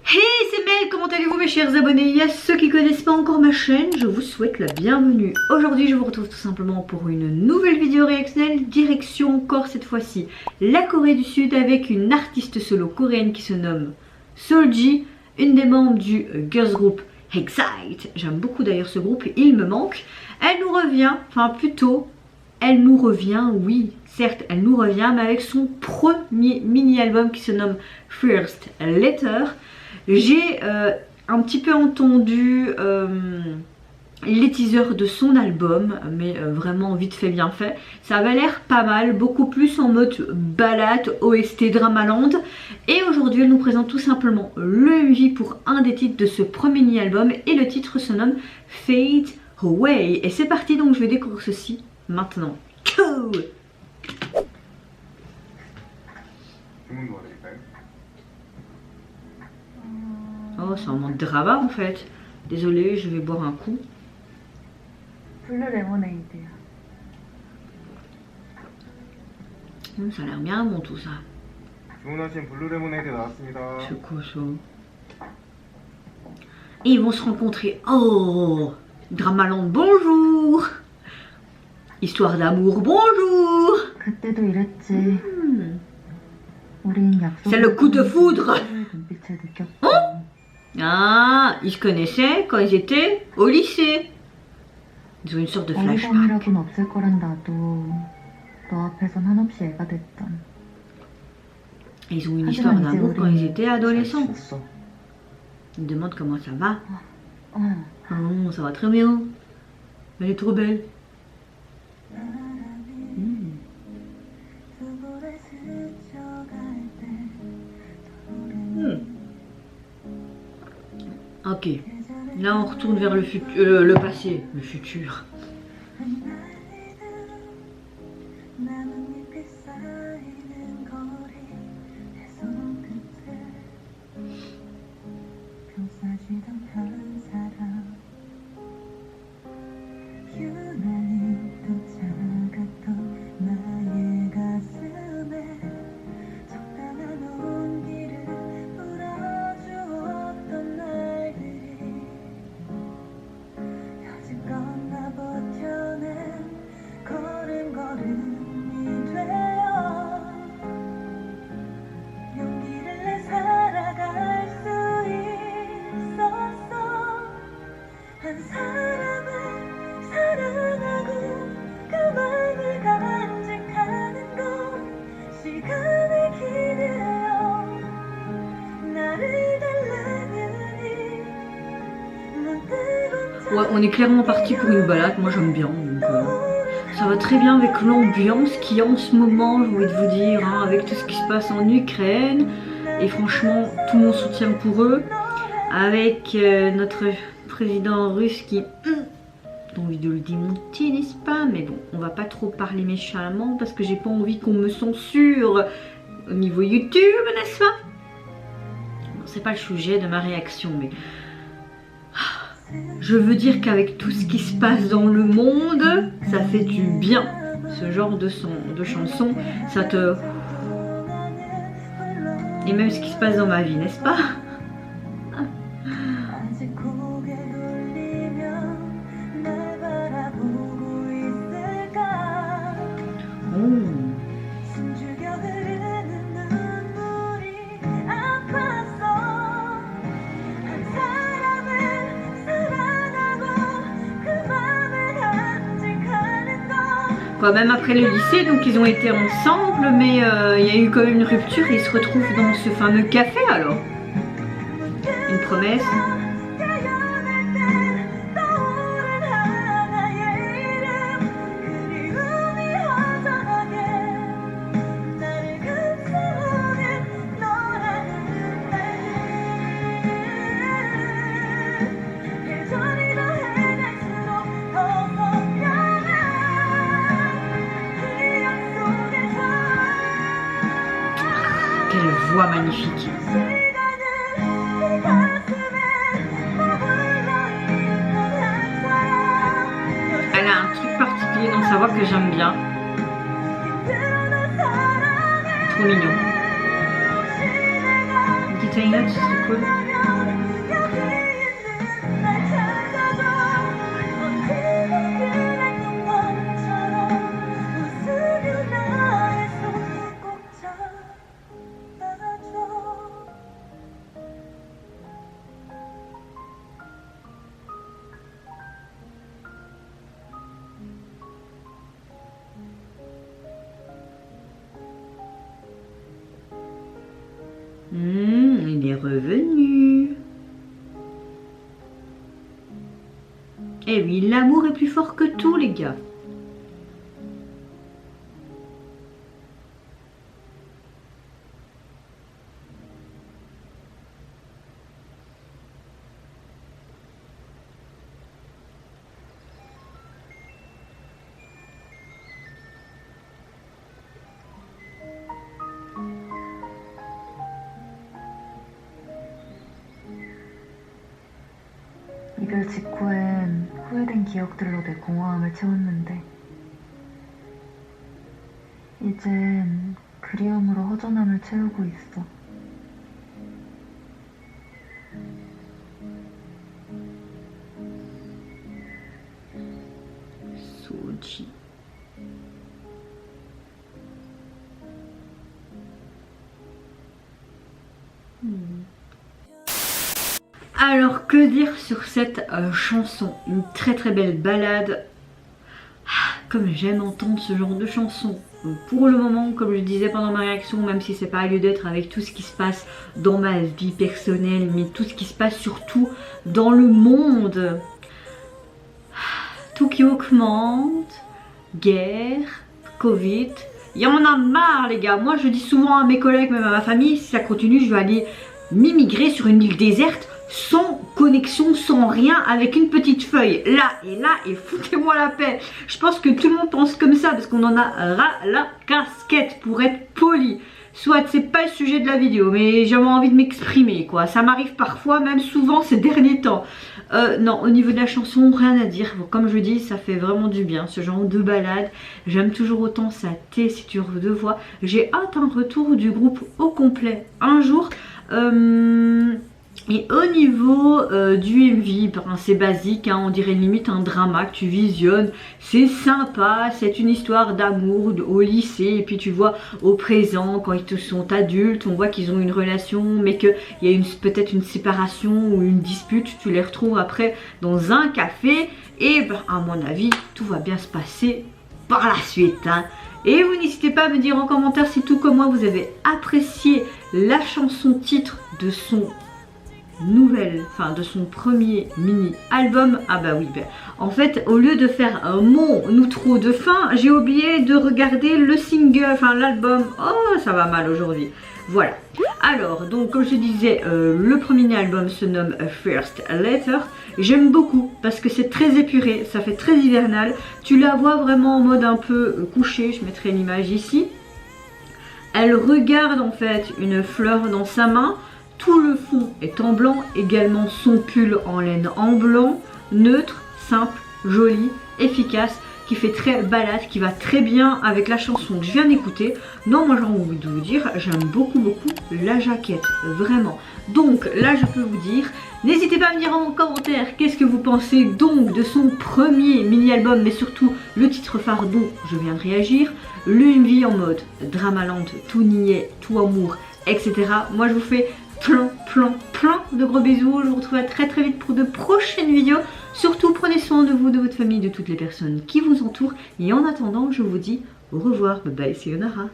Hey, c'est Mel, comment allez-vous mes chers abonnés? Et à ceux qui ne connaissent pas encore ma chaîne, je vous souhaite la bienvenue. Aujourd'hui, je vous retrouve tout simplement pour une nouvelle vidéo réactionnelle, direction encore cette fois-ci la Corée du Sud avec une artiste solo coréenne qui se nomme Seulgi, une des membres du girls group Excite. J'aime beaucoup d'ailleurs ce groupe, il me manque. Elle nous revient, enfin plutôt, elle nous revient, oui, certes, elle nous revient, mais avec son premier mini-album qui se nomme First Letter. J'ai un petit peu entendu les teasers de son album, mais vraiment vite fait bien fait. Ça avait l'air pas mal, beaucoup plus en mode balade, OST, Dramaland. Et aujourd'hui elle nous présente tout simplement le MV pour un des titres de ce premier mini-album. Et le titre se nomme Fade Away. Et c'est parti, donc je vais découvrir ceci maintenant. Go! Oh, c'est un moment de drama en fait. Désolée, je vais boire un coup. 블루 레모네이드야. Ça a l'air bien bon tout ça. 주문하신 블루 레모네이드 나왔습니다. C'est quoi ça? Et ils vont se rencontrer. Oh, Dramaland, bonjour. Histoire d'amour, bonjour. 그때도 이랬지. 우린 약속. C'est le coup de foudre. 눈빛을 느꼈고. Ah, ils se connaissaient quand ils étaient au lycée. Ils ont une sorte de flashback. 어리광이라고는 없을 거란 나도 너 앞에선 한없이 애가 됐던. Ils ont une histoire d'amour quand ils étaient adolescents. Ils me demandent comment ça va. Oh, ça va très bien. Elle est trop belle. Ok, là on retourne vers le passé, le futur. Ouais, on est clairement parti pour une balade, moi j'aime bien, donc ça va très bien avec l'ambiance qu'il y a en ce moment, j'ai envie de vous dire, hein, avec tout ce qui se passe en Ukraine, et franchement tout mon soutien pour eux, avec notre président russe qui, j'ai envie de le démonter, n'est-ce pas? Mais bon, on va pas trop parler méchamment parce que j'ai pas envie qu'on me censure au niveau YouTube, n'est-ce pas? Bon, c'est pas le sujet de ma réaction, mais... Je veux dire qu'avec tout ce qui se passe dans le monde, ça fait du bien. Ce genre de chanson, ça te... Et même ce qui se passe dans ma vie, n'est-ce pas? Même après le lycée, donc ils ont été ensemble, mais il y a eu quand même une rupture et ils se retrouvent dans ce fameux café alors. Une promesse. Quelle voix magnifique. Elle a un truc particulier dans sa voix que j'aime bien. Trop mignon. Petit lunettes, c'est cool. Il est revenu. Eh oui, l'amour est plus fort que tout, les gars. 이별 직후엔 후회된 기억들로 내 공허함을 채웠는데 이젠 그리움으로 허전함을 채우고 있어. Soji. Alors que dire sur cette chanson? Une très très belle ballade. Comme j'aime entendre ce genre de chanson. Pour le moment, comme je disais pendant ma réaction, même si c'est pas lieu d'être avec tout ce qui se passe dans ma vie personnelle, mais tout ce qui se passe surtout dans le monde. Tout qui augmente, guerre, Covid. Il y en a marre les gars. Moi je dis souvent à mes collègues, même à ma famille, si ça continue je vais aller m'immigrer sur une île déserte sans connexion, sans rien, avec une petite feuille là, et foutez-moi la paix. Je pense que tout le monde pense comme ça parce qu'on en a ras la casquette, pour être poli. Soit c'est pas le sujet de la vidéo, mais j'avais envie de m'exprimer quoi. Ça m'arrive parfois, même souvent ces derniers temps. Non, au niveau de la chanson, rien à dire. Comme je dis, ça fait vraiment du bien, ce genre de balade. J'aime toujours autant sa tessiture de voix. J'ai hâte un retour du groupe au complet un jour. Et au niveau du MV, ben, c'est basique, hein, on dirait limite un drama que tu visionnes. C'est sympa, c'est une histoire d'amour au lycée. Et puis tu vois au présent, quand ils sont adultes, on voit qu'ils ont une relation, mais qu'il y a peut-être une séparation ou une dispute. Tu les retrouves après dans un café. Et ben, à mon avis, tout va bien se passer par la suite. Hein. Et vous n'hésitez pas à me dire en commentaire si tout comme moi vous avez apprécié la chanson titre de son de son premier mini album. Ah bah oui, ben, en fait au lieu de faire mon outro de fin, j'ai oublié de regarder le single, enfin l'album. Oh ça va mal aujourd'hui. Voilà, alors donc comme je disais, le premier album se nomme First Letter. J'aime beaucoup parce que c'est très épuré, ça fait très hivernal. Tu la vois vraiment en mode un peu couché, je mettrai l'image ici. Elle regarde en fait une fleur dans sa main. Tout le fond est en blanc, également son pull en laine en blanc, neutre, simple, joli, efficace, qui fait très balade, qui va très bien avec la chanson que je viens d'écouter. Non, moi j'ai envie de vous dire, j'aime beaucoup la jaquette, vraiment. Donc là je peux vous dire, n'hésitez pas à me dire en commentaire qu'est-ce que vous pensez donc de son premier mini-album, mais surtout le titre phare dont je viens de réagir, le MV en mode Dramaland, tout niais, tout amour, etc. Moi je vous fais plein de gros bisous. Je vous retrouve très vite pour de prochaines vidéos. Surtout prenez soin de vous, de votre famille, de toutes les personnes qui vous entourent. Et en attendant, je vous dis au revoir. Bye bye, c'est Yonara.